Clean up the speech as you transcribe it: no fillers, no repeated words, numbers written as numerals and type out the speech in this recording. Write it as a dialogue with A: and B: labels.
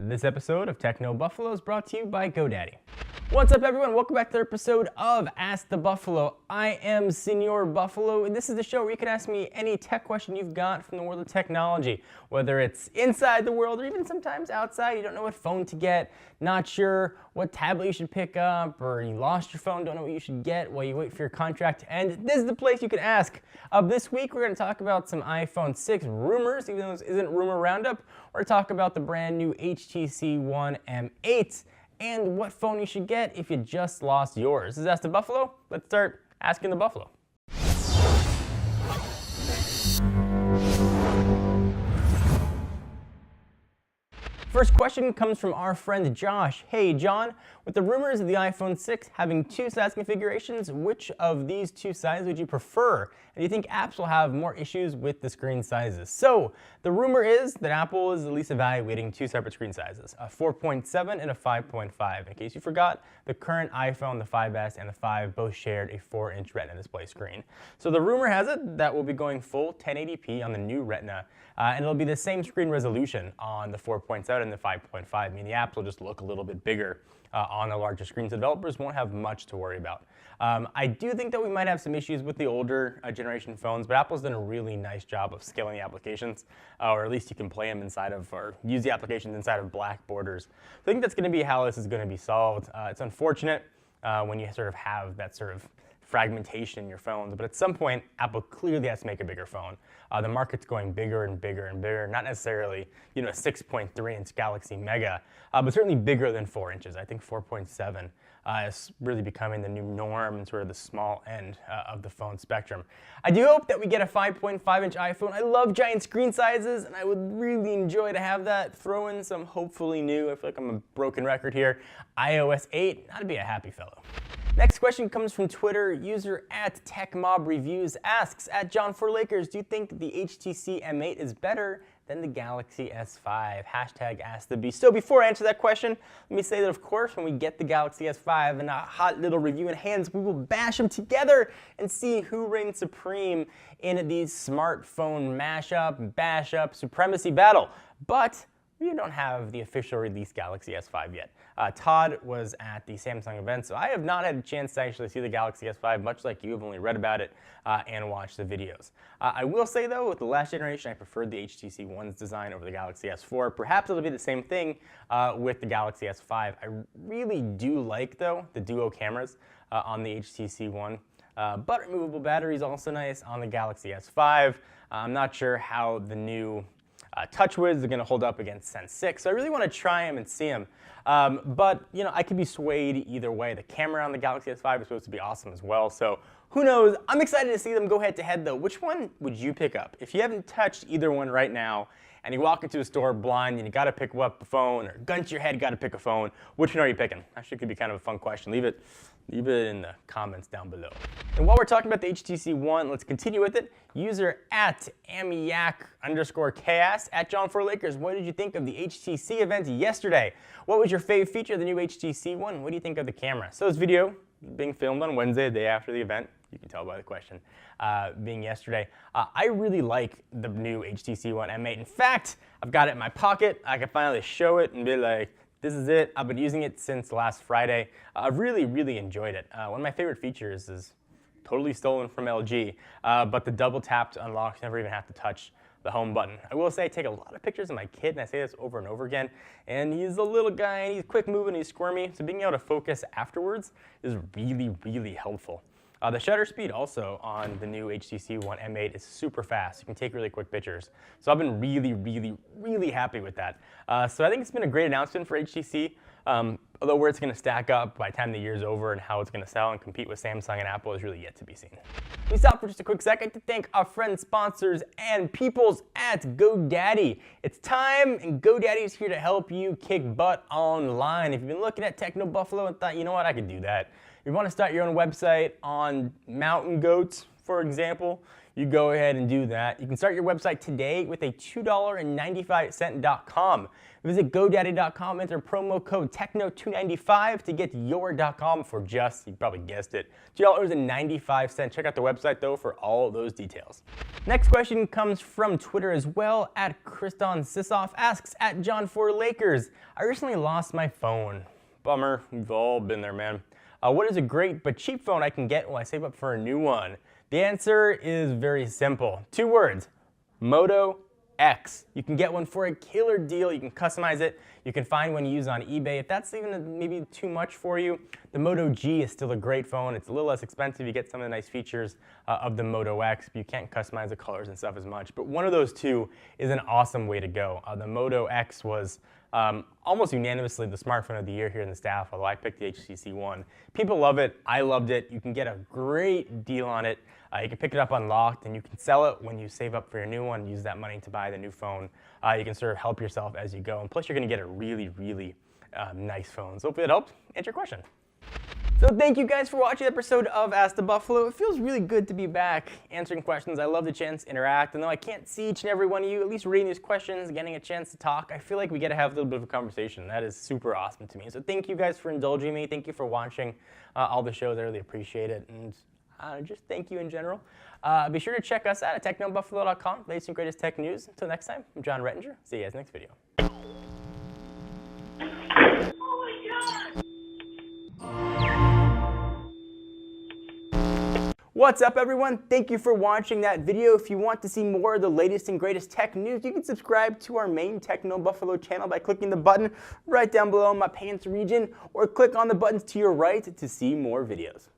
A: This episode of Techno Buffalo is brought to you by GoDaddy. What's up, everyone? Welcome back to the episode of Ask the Buffalo. I am Senor Buffalo, and this is the show where you can ask me any tech question you've got from the world of technology, whether it's inside the world or even sometimes outside. You don't know what phone to get, not sure what tablet you should pick up, or you lost your phone, don't know what you should get while you wait for your contract to end. This is the place you can ask. This week, we're going to talk about some iPhone 6 rumors, even though this isn't Rumor Roundup. We're going to talk about the brand new HTC One M8. And what phone you should get if you just lost yours. This is Ask the Buffalo. Let's start asking the Buffalo. First question comes from our friend Josh. Hey John, with the rumors of the iPhone 6 having two size configurations, which of these two sizes would you prefer? And do you think apps will have more issues with the screen sizes? So the rumor is that Apple is at least evaluating two separate screen sizes, a 4.7 and a 5.5. In case you forgot, the current iPhone, the 5S and the 5 both shared a 4-inch Retina display screen. So the rumor has it that we'll be going full 1080p on the new Retina, and it'll be the same screen resolution on the 4.7 and the 5.5. I mean, the apps will just look a little bit bigger on the larger screens. Developers won't have much to worry about. I do think that we might have some issues with the older generation phones, but Apple's done a really nice job of scaling the applications, or at least you can play them inside of, or use the applications inside of black borders. So I think that's going to be how this is going to be solved. It's unfortunate when you sort of have that sort of fragmentation in your phones, but at some point, Apple clearly has to make a bigger phone. The market's going bigger and bigger and bigger, not necessarily, a 6.3-inch Galaxy Mega, but certainly bigger than 4 inches. I think 4.7 is really becoming the new norm and sort of the small end of the phone spectrum. I do hope that we get a 5.5-inch iPhone. I love giant screen sizes, and I would really enjoy to have that. Throw in some hopefully new, I feel like I'm a broken record here, iOS 8. I'd be a happy fellow. Next question comes from Twitter. User at TechMobReviews asks, at John4Lakers, do you think the HTC M8 is better than the Galaxy S5? Hashtag Ask the Beast. So before I answer that question, let me say that of course when we get the Galaxy S5 and a hot little review in hands, we will bash them together and see who reigns supreme in the smartphone mashup, bash-up, supremacy battle. But we don't have the official release Galaxy S5 yet. Todd was at the Samsung event, so I have not had a chance to actually see the Galaxy S5, much like you have only read about it and watched the videos. I will say though, with the last generation, I preferred the HTC One's design over the Galaxy S4. Perhaps it'll be the same thing with the Galaxy S5. I really do like, though, the duo cameras on the HTC One. But removable battery is also nice on the Galaxy S5. I'm not sure how the new TouchWiz are going to hold up against Sense 6, so I really want to try them and see them. But I could be swayed either way. The camera on the Galaxy S5 is supposed to be awesome as well, so who knows? I'm excited to see them go head-to-head, though. Which one would you pick up? If you haven't touched either one right now, and you walk into a store blind and you got to pick up a phone, or gun to your head, got to pick a phone, which one are you picking? Actually, could be kind of a fun question. Leave it in the comments down below. And while we're talking about the HTC One, let's continue with it. User at Amiyak_Chaos at John4Lakers, what did you think of the HTC event yesterday? What was your favorite feature of the new HTC One? What do you think of the camera? So this video being filmed on Wednesday, the day after the event. You can tell by the question, being yesterday. I really like the new HTC One M8. In fact, I've got it in my pocket. I can finally show it and be like, this is it. I've been using it since last Friday. I've really, really enjoyed it. One of my favorite features is totally stolen from LG, but the double tap to unlock, you never even have to touch the home button. I will say I take a lot of pictures of my kid, and I say this over and over again, and he's a little guy, and he's quick moving, he's squirmy, so being able to focus afterwards is really, really helpful. The shutter speed also on the new HTC One M8 is super fast. You can take really quick pictures. So I've been really, really, really happy with that. So I think it's been a great announcement for HTC. Although where it's going to stack up by the time the year's over and how it's going to sell and compete with Samsung and Apple is really yet to be seen. We stop for just a quick second to thank our friends, sponsors, and peoples at GoDaddy. It's time, and GoDaddy is here to help you kick butt online. If you've been looking at Techno Buffalo and thought, you know what, I could do that. You want to start your own website on mountain goats, for example, you go ahead and do that. You can start your website today with a $2.95.com. Visit GoDaddy.com, enter promo code TECHNO295 to get your .com for just, you probably guessed it, $2.95. Check out the website though for all those details. Next question comes from Twitter as well, at Kriston Sisoff asks, at John4Lakers, I recently lost my phone. Bummer, we've all been there, man. What is a great but cheap phone I can get while I save up for a new one? The answer is very simple. 2 words, Moto X. You can get one for a killer deal. You can customize it. You can find one used on eBay. If that's even maybe too much for you, the Moto G is still a great phone. It's a little less expensive. You get some of the nice features of the Moto X, but you can't customize the colors and stuff as much. But one of those two is an awesome way to go. The Moto X was almost unanimously the smartphone of the year here in the staff, although I picked the HTC One. People love it. I loved it. You can get a great deal on it. You can pick it up unlocked, and you can sell it when you save up for your new one, use that money to buy the new phone. You can sort of help yourself as you go, and plus you're going to get a really, really nice phone. So hopefully it helped answer your question. So thank you guys for watching the episode of Ask the Buffalo. It feels really good to be back answering questions. I love the chance to interact, and though I can't see each and every one of you, at least reading these questions, getting a chance to talk, I feel like we get to have a little bit of a conversation. That is super awesome to me. So thank you guys for indulging me. Thank you for watching all the shows. I really appreciate it. And just thank you in general. Be sure to check us out at technobuffalo.com. Latest and greatest tech news. Until next time, I'm John Rettinger. See you guys next video. What's up, everyone? Thank you for watching that video. If you want to see more of the latest and greatest tech news, you can subscribe to our main Techno Buffalo channel by clicking the button right down below in my pants region, or click on the buttons to your right to see more videos.